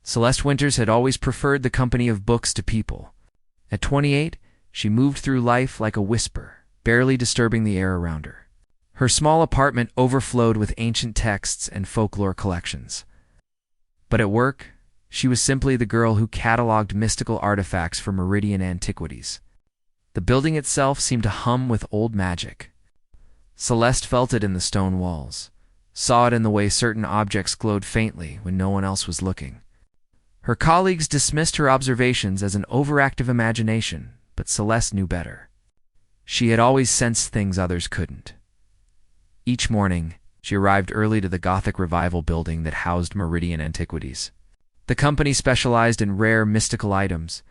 Celeste Winters had always preferred the company of books to people. At 28, she moved through life like a whisper, barely disturbing the air around her. Her small apartment overflowed with ancient texts and folklore collections. But at work, she was simply the girl who catalogued mystical artifacts for Meridian Antiquities. The building itself seemed to hum with old magic. Celeste felt it in the stone walls, saw it in the way certain objects glowed faintly when no one else was looking. Her colleagues dismissed her observations as an overactive imagination, but Celeste knew better. She had always sensed things others couldn't. Each morning, she arrived early to the Gothic revival building that housed Meridian Antiquities. The company specialized in rare mystical items,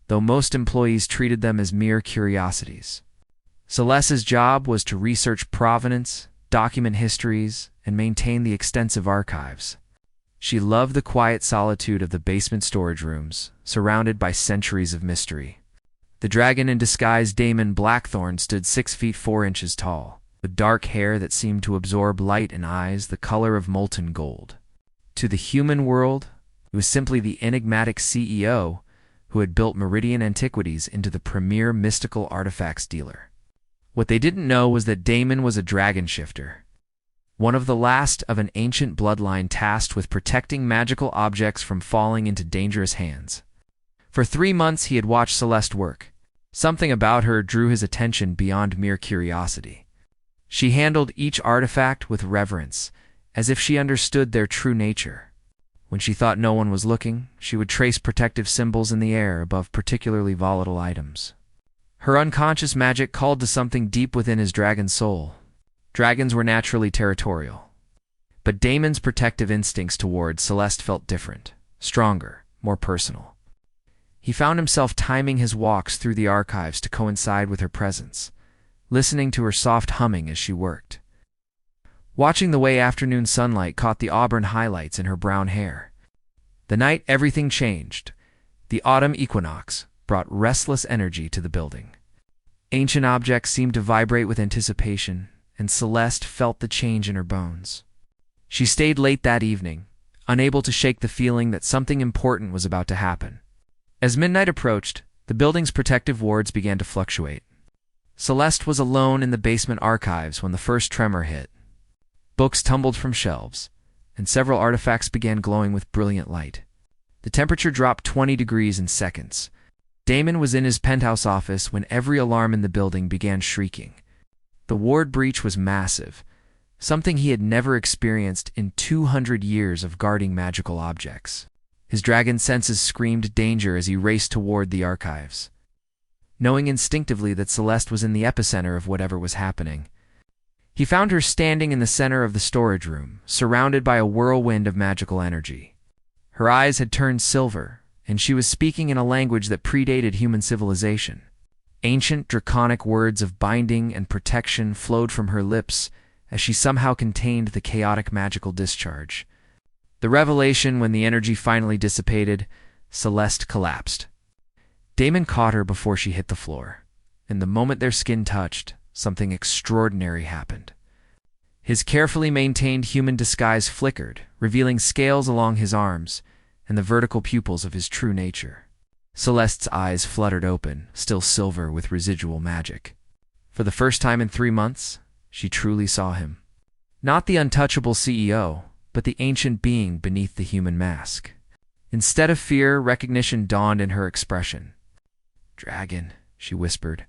though most employees treated them as mere curiosities. Celeste's job was to research provenance, document histories, and maintain the extensive archives. She loved the quiet solitude of the basement storage rooms, surrounded by centuries of mystery. The dragon in disguise Damon Blackthorne stood 6 feet 4 inches tall, with dark hair that seemed to absorb light and eyes the color of molten gold. To the human world, he was simply the enigmatic CEO who had built Meridian Antiquities into the premier mystical artifacts dealer. What they didn't know was that Damon was a dragon shifter, one of the last of an ancient bloodline tasked with protecting magical objects from falling into dangerous hands. For 3 months he had watched Celeste work. Something about her drew his attention beyond mere curiosity. She handled each artifact with reverence, as if she understood their true nature. When she thought no one was looking, she would trace protective symbols in the air above particularly volatile items. Her unconscious magic called to something deep within his dragon soul. Dragons were naturally territorial. But Damon's protective instincts toward Celeste felt different, stronger, more personal. He found himself timing his walks through the archives to coincide with her presence, listening to her soft humming as she worked. Watching the way afternoon sunlight caught the auburn highlights in her brown hair. The night everything changed. The autumn equinox brought restless energy to the building. Ancient objects seemed to vibrate with anticipation, and Celeste felt the change in her bones. She stayed late that evening, unable to shake the feeling that something important was about to happen. As midnight approached, the building's protective wards began to fluctuate. Celeste was alone in the basement archives when the first tremor hit. Books tumbled from shelves, and several artifacts began glowing with brilliant light. The temperature dropped 20 degrees in seconds. Damon was in his penthouse office when every alarm in the building began shrieking. The ward breach was massive, something he had never experienced in 200 years of guarding magical objects. His dragon senses screamed danger as he raced toward the archives, knowing instinctively that Celeste was in the epicenter of whatever was happening. He found her standing in the center of the storage room, surrounded by a whirlwind of magical energy. Her eyes had turned silver, and she was speaking in a language that predated human civilization. Ancient, draconic words of binding and protection flowed from her lips as she somehow contained the chaotic magical discharge. The revelation, when the energy finally dissipated, Celeste collapsed. Damon caught her before she hit the floor, and the moment their skin touched, something extraordinary happened. His carefully maintained human disguise flickered, revealing scales along his arms and the vertical pupils of his true nature. Celeste's eyes fluttered open, still silver with residual magic. For the first time in 3 months, she truly saw him. Not the untouchable CEO, but the ancient being beneath the human mask. Instead of fear, recognition dawned in her expression. "Dragon," she whispered,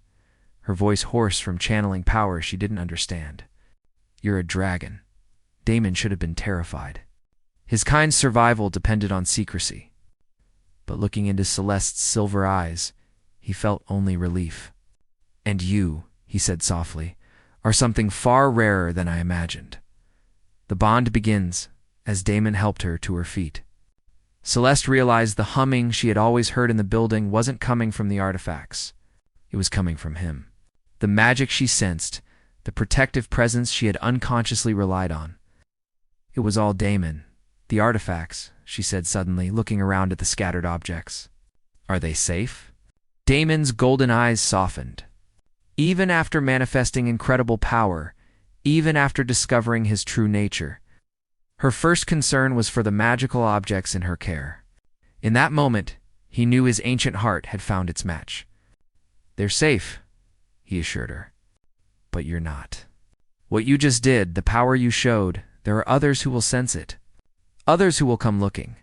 her voice hoarse from channeling power she didn't understand. "You're a dragon." Damon should have been terrified. His kind's survival depended on secrecy. But looking into Celeste's silver eyes, he felt only relief. "And you," he said softly, "are something far rarer than I imagined." The bond begins as Damon helped her to her feet. Celeste realized the humming she had always heard in the building wasn't coming from the artifacts. It was coming from him. The magic she sensed, the protective presence she had unconsciously relied on. It was all Damon. "The artifacts," she said suddenly, looking around at the scattered objects. "Are they safe?" Damon's golden eyes softened. Even after manifesting incredible power, even after discovering his true nature, her first concern was for the magical objects in her care. In that moment, he knew his ancient heart had found its match. "They're safe," he assured her. "But you're not. What you just did, the power you showed, there are others who will sense it. Others who will come looking."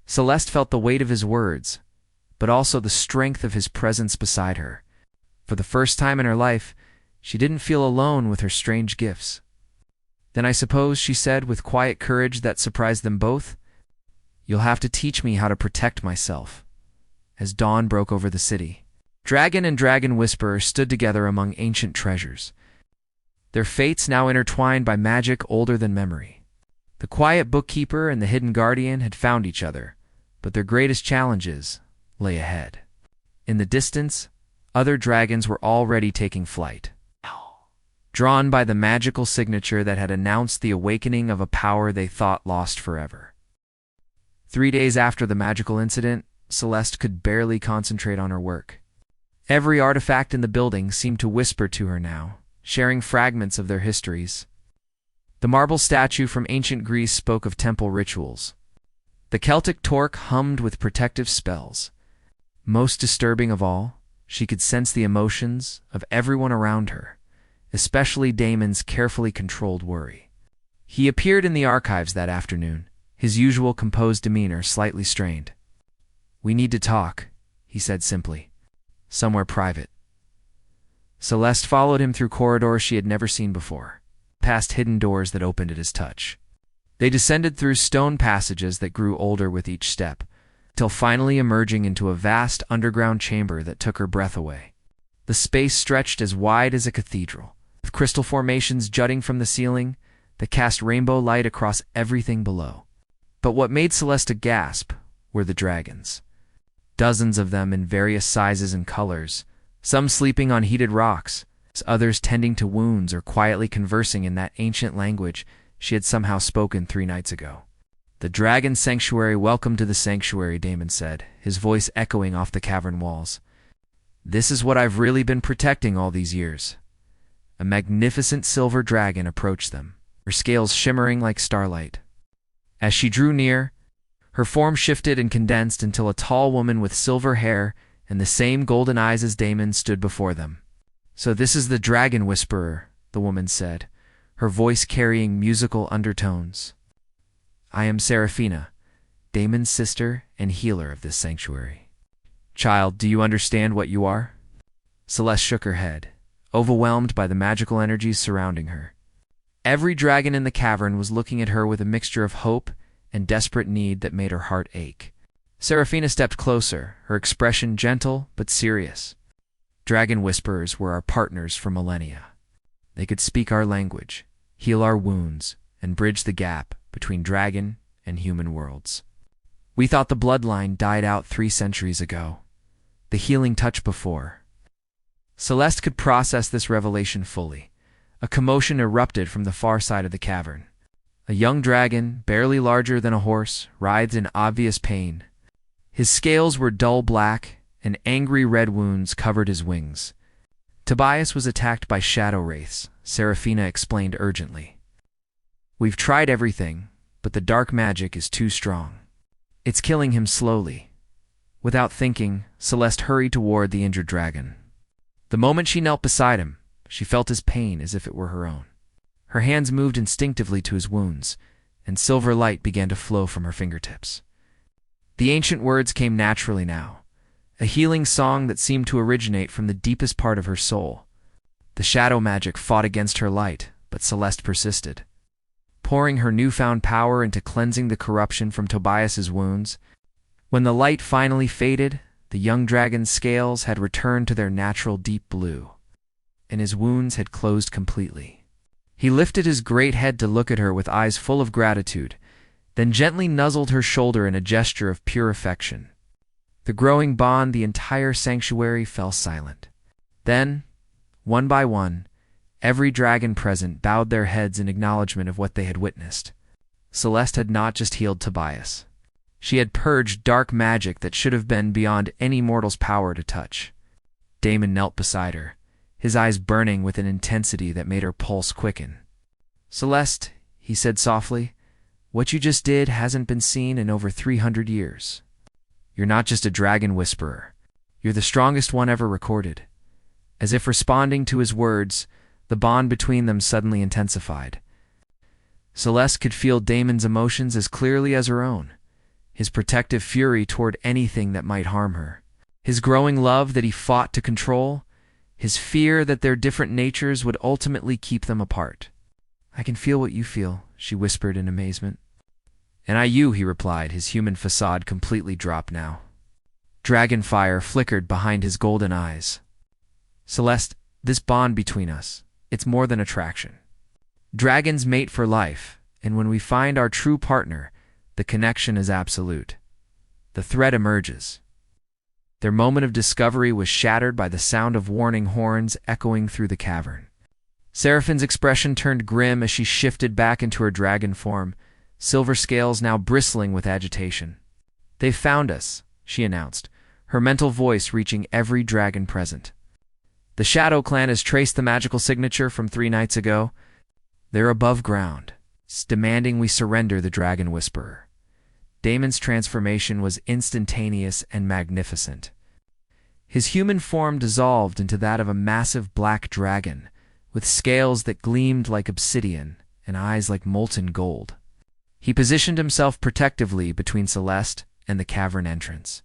Celeste felt the weight of his words, but also the strength of his presence beside her. For the first time in her life, she didn't feel alone with her strange gifts. "Then I suppose," she said with quiet courage that surprised them both, "you'll have to teach me how to protect myself." As dawn broke over the city, Dragon and Dragon Whisperer stood together among ancient treasures, their fates now intertwined by magic older than memory. The quiet bookkeeper and the hidden guardian had found each other, but their greatest challenges lay ahead. In the distance, other dragons were already taking flight, drawn by the magical signature that had announced the awakening of a power they thought lost forever. 3 days after the magical incident, Celeste could barely concentrate on her work. Every artifact in the building seemed to whisper to her now, sharing fragments of their histories. The marble statue from ancient Greece spoke of temple rituals. The Celtic torque hummed with protective spells. Most disturbing of all, she could sense the emotions of everyone around her, especially Damon's carefully controlled worry. He appeared in the archives that afternoon, his usual composed demeanor slightly strained. "We need to talk," he said simply. "Somewhere private." Celeste followed him through corridors she had never seen before, past hidden doors that opened at his touch. They descended through stone passages that grew older with each step, till finally emerging into a vast underground chamber that took her breath away. The space stretched as wide as a cathedral, with crystal formations jutting from the ceiling that cast rainbow light across everything below. But what made Celeste gasp were the dragons. Dozens of them in various sizes and colors, some sleeping on heated rocks, others tending to wounds or quietly conversing in that ancient language she had somehow spoken 3 nights ago. "The dragon sanctuary, welcome to the sanctuary," Damon said, his voice echoing off the cavern walls. "This is what I've really been protecting all these years." A magnificent silver dragon approached them, her scales shimmering like starlight. As she drew near, her form shifted and condensed until a tall woman with silver hair and the same golden eyes as Damon stood before them. "So this is the Dragon Whisperer," the woman said, her voice carrying musical undertones. "I am Seraphina, Damon's sister and healer of this sanctuary." "Child, do you understand what you are?" Celeste shook her head, overwhelmed by the magical energies surrounding her. Every dragon in the cavern was looking at her with a mixture of hope and desperate need that made her heart ache. Seraphina stepped closer, her expression gentle but serious. "Dragon Whisperers were our partners for millennia. They could speak our language, heal our wounds, and bridge the gap between dragon and human worlds. We thought the bloodline died out 3 centuries ago, the healing touch before." Celeste could process this revelation fully. A commotion erupted from the far side of the cavern. A young dragon, barely larger than a horse, writhed in obvious pain. His scales were dull black, and angry red wounds covered his wings. "Tobias was attacked by shadow wraiths," Seraphina explained urgently. "We've tried everything, but the dark magic is too strong. It's killing him slowly." Without thinking, Celeste hurried toward the injured dragon. The moment she knelt beside him, she felt his pain as if it were her own. Her hands moved instinctively to his wounds, and silver light began to flow from her fingertips. The ancient words came naturally now, a healing song that seemed to originate from the deepest part of her soul. The shadow magic fought against her light, but Celeste persisted, pouring her newfound power into cleansing the corruption from Tobias's wounds. When the light finally faded, the young dragon's scales had returned to their natural deep blue, and his wounds had closed completely. He lifted his great head to look at her with eyes full of gratitude, then gently nuzzled her shoulder in a gesture of pure affection. The growing bond, the entire sanctuary fell silent. Then, one by one, every dragon present bowed their heads in acknowledgement of what they had witnessed. Celeste had not just healed Tobias. She had purged dark magic that should have been beyond any mortal's power to touch. Damon knelt beside her, his eyes burning with an intensity that made her pulse quicken. "Celeste," he said softly, "what you just did hasn't been seen in over 300 years. You're not just a dragon whisperer. You're the strongest one ever recorded." As if responding to his words, the bond between them suddenly intensified. Celeste could feel Damon's emotions as clearly as her own, his protective fury toward anything that might harm her, his growing love that he fought to control, his fear that their different natures would ultimately keep them apart. "I can feel what you feel," she whispered in amazement. "And I you," he replied, his human facade completely dropped now. Dragon fire flickered behind his golden eyes. "Celeste, this bond between us, it's more than attraction. Dragons mate for life, and when we find our true partner, the connection is absolute." The threat emerges. Their moment of discovery was shattered by the sound of warning horns echoing through the cavern. Seraphine's expression turned grim as she shifted back into her dragon form, silver scales now bristling with agitation. "They've found us," she announced, her mental voice reaching every dragon present. "The Shadow Clan has traced the magical signature from 3 nights ago. They're above ground, demanding we surrender the Dragon Whisperer." Damon's transformation was instantaneous and magnificent. His human form dissolved into that of a massive black dragon, with scales that gleamed like obsidian and eyes like molten gold. He positioned himself protectively between Celeste and the cavern entrance.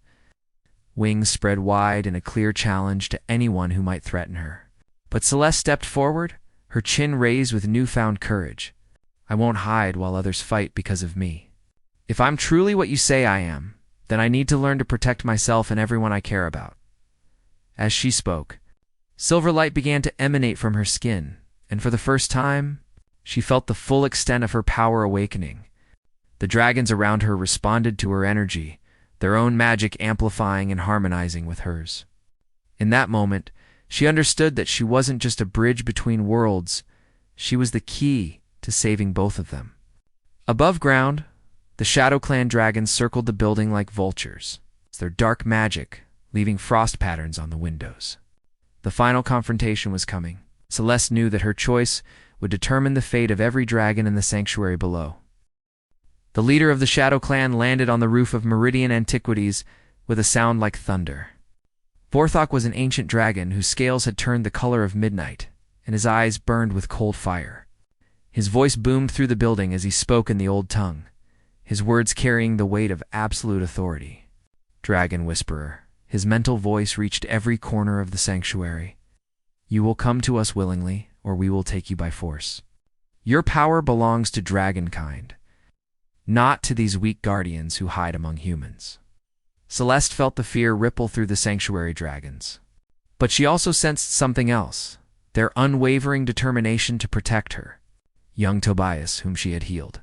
Wings spread wide in a clear challenge to anyone who might threaten her. But Celeste stepped forward, her chin raised with newfound courage. "I won't hide while others fight because of me. If I'm truly what you say I am, then I need to learn to protect myself and everyone I care about." As she spoke, silver light began to emanate from her skin, and for the first time, she felt the full extent of her power awakening. The dragons around her responded to her energy, their own magic amplifying and harmonizing with hers. In that moment, she understood that she wasn't just a bridge between worlds, she was the key to saving both of them. Above ground, the Shadow Clan dragons circled the building like vultures, their dark magic leaving frost patterns on the windows. The final confrontation was coming. Celeste knew that her choice would determine the fate of every dragon in the sanctuary below. The leader of the Shadow Clan landed on the roof of Meridian Antiquities with a sound like thunder. Vorthok was an ancient dragon whose scales had turned the color of midnight, and his eyes burned with cold fire. His voice boomed through the building as he spoke in the old tongue, his words carrying the weight of absolute authority. "Dragon Whisperer," his mental voice reached every corner of the sanctuary. "You will come to us willingly, or we will take you by force. Your power belongs to dragonkind, not to these weak guardians who hide among humans." Celeste felt the fear ripple through the sanctuary dragons. But she also sensed something else, their unwavering determination to protect her. Young Tobias, whom she had healed,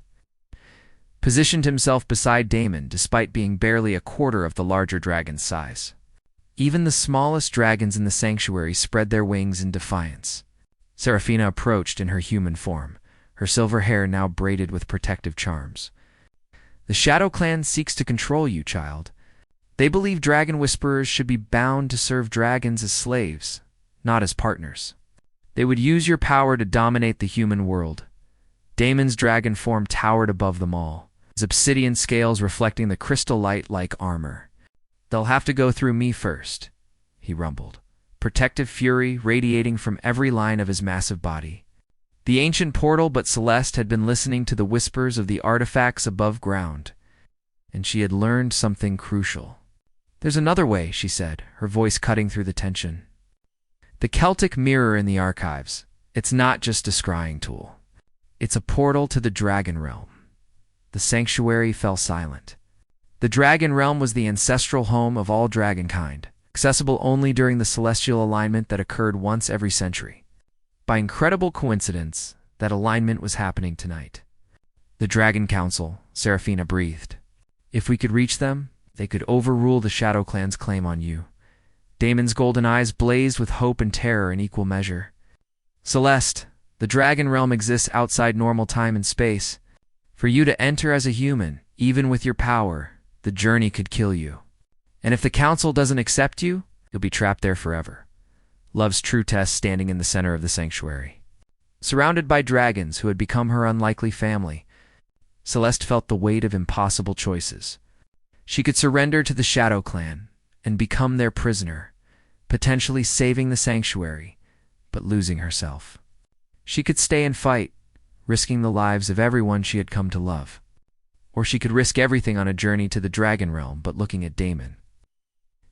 positioned himself beside Damon despite being barely a quarter of the larger dragon's size. Even the smallest dragons in the sanctuary spread their wings in defiance. Seraphina approached in her human form, her silver hair now braided with protective charms. "The Shadow Clan seeks to control you, child. They believe dragon whisperers should be bound to serve dragons as slaves, not as partners. They would use your power to dominate the human world." Damon's dragon form towered above them all, his obsidian scales reflecting the crystal light like armor. "They'll have to go through me first," he rumbled, protective fury radiating from every line of his massive body. The ancient portal, but Celeste had been listening to the whispers of the artifacts above ground, and she had learned something crucial. "There's another way," she said, her voice cutting through the tension. "The Celtic mirror in the archives, it's not just a scrying tool. It's a portal to the dragon realm." The sanctuary fell silent. The dragon realm was the ancestral home of all dragonkind, accessible only during the celestial alignment that occurred once every century. By incredible coincidence, that alignment was happening tonight. "The Dragon Council," Seraphina breathed. "If we could reach them, they could overrule the Shadow Clan's claim on you." Damon's golden eyes blazed with hope and terror in equal measure. "Celeste, the Dragon Realm exists outside normal time and space. For you to enter as a human, even with your power, the journey could kill you. And if the Council doesn't accept you, you'll be trapped there forever." Love's true test standing in the center of the sanctuary. Surrounded by dragons who had become her unlikely family, Celeste felt the weight of impossible choices. She could surrender to the Shadow Clan and become their prisoner, potentially saving the sanctuary, but losing herself. She could stay and fight, risking the lives of everyone she had come to love. Or she could risk everything on a journey to the Dragon Realm, but looking at Damon.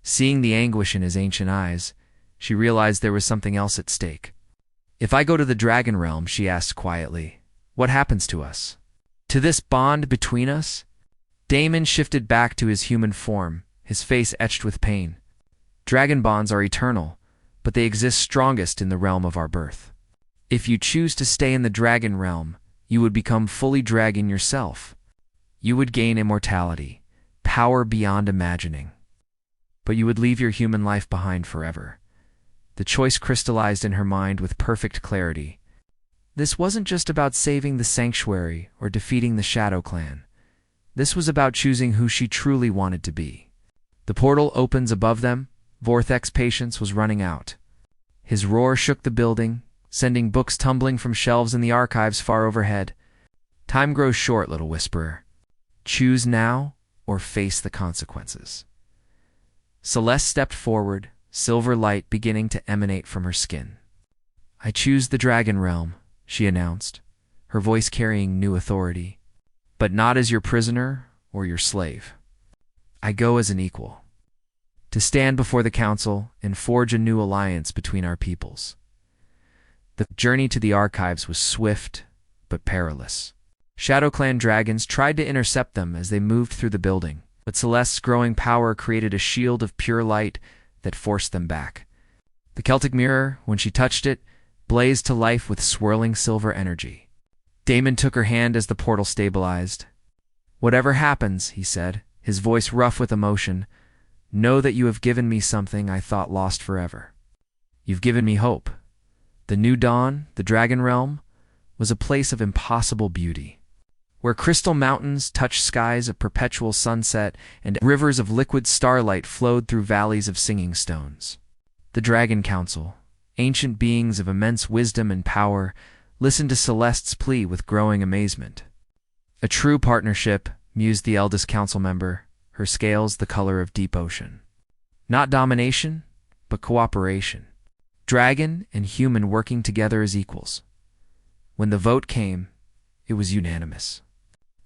Seeing the anguish in his ancient eyes, she realized there was something else at stake. "If I go to the Dragon Realm," she asked quietly, "what happens to us? To this bond between us?" Damon shifted back to his human form, his face etched with pain. "Dragon bonds are eternal, but they exist strongest in the realm of our birth. If you choose to stay in the Dragon Realm, you would become fully dragon yourself. You would gain immortality, power beyond imagining. But you would leave your human life behind forever." The choice crystallized in her mind with perfect clarity. This wasn't just about saving the sanctuary or defeating the Shadow Clan. This was about choosing who she truly wanted to be. The portal opens above them. Vorthex's patience was running out. His roar shook the building, sending books tumbling from shelves in the archives far overhead. "Time grows short, little whisperer. Choose now or face the consequences." Celeste stepped forward, silver light beginning to emanate from her skin. "I choose the Dragon Realm," she announced, her voice carrying new authority. "But not as your prisoner or your slave. I go as an equal, to stand before the council and forge a new alliance between our peoples." The journey to the archives was swift but perilous. Shadow Clan dragons tried to intercept them as they moved through the building, but Celeste's growing power created a shield of pure light that forced them back. The Celtic mirror, when she touched it, blazed to life with swirling silver energy. Damon took her hand as the portal stabilized. "Whatever happens," he said, his voice rough with emotion, "know that you have given me something I thought lost forever. You've given me hope. The new dawn, the Dragon Realm, was a place of impossible beauty, where crystal mountains touched skies of perpetual sunset and rivers of liquid starlight flowed through valleys of singing stones. The Dragon Council, ancient beings of immense wisdom and power, listened to Celeste's plea with growing amazement. A true partnership, mused the eldest council member, her scales the color of deep ocean. Not domination, but cooperation. Dragon and human working together as equals. When the vote came, it was unanimous.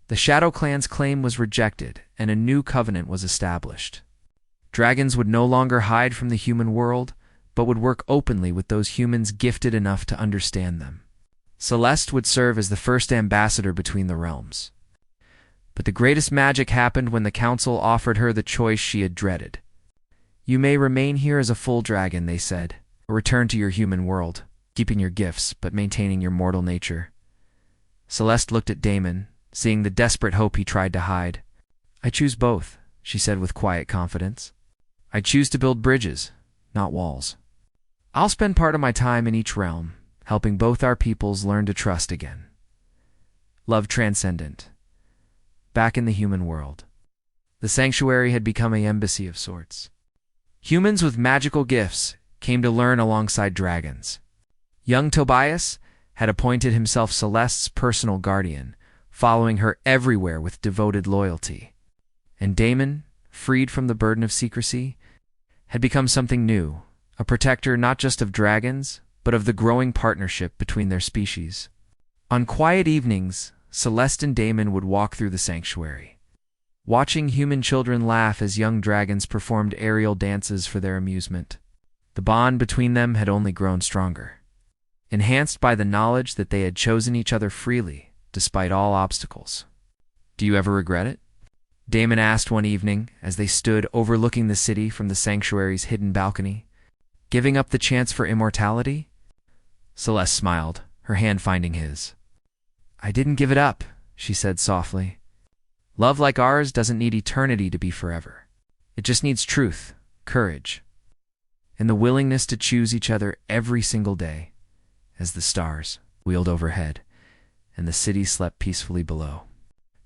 The Shadow Clan's claim was rejected, and a new covenant was established. Dragons would no longer hide from the human world, but would work openly with those humans gifted enough to understand them. Celeste would serve as the first ambassador between the realms. But the greatest magic happened when the council offered her the choice she had dreaded. "You may remain here as a full dragon," they said, "or return to your human world, keeping your gifts but maintaining your mortal nature." Celeste looked at Damon, seeing the desperate hope he tried to hide. "I choose both," she said with quiet confidence. "I choose to build bridges, not walls. I'll spend part of my time in each realm, helping both our peoples learn to trust again. Love transcendent. Back in the human world." The sanctuary had become an embassy of sorts. Humans with magical gifts came to learn alongside dragons. Young Tobias had appointed himself Celeste's personal guardian, following her everywhere with devoted loyalty. And Damon, freed from the burden of secrecy, had become something new, a protector not just of dragons, but of the growing partnership between their species. On quiet evenings, Celeste and Damon would walk through the sanctuary, watching human children laugh as young dragons performed aerial dances for their amusement. The bond between them had only grown stronger, enhanced by the knowledge that they had chosen each other freely, despite all obstacles. "Do you ever regret it?" Damon asked one evening as they stood overlooking the city from the sanctuary's hidden balcony. "Giving up the chance for immortality?" Celeste smiled, her hand finding his. "I didn't give it up," she said softly. "Love like ours doesn't need eternity to be forever. It just needs truth, courage, and the willingness to choose each other every single day." As the stars wheeled overhead and the city slept peacefully below,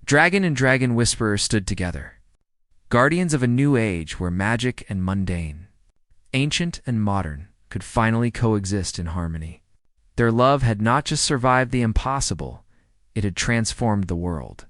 Dragon and Dragon Whisperer stood together, guardians of a new age where magic and mundane, ancient and modern, could finally coexist in harmony. Their love had not just survived the impossible, it had transformed the world.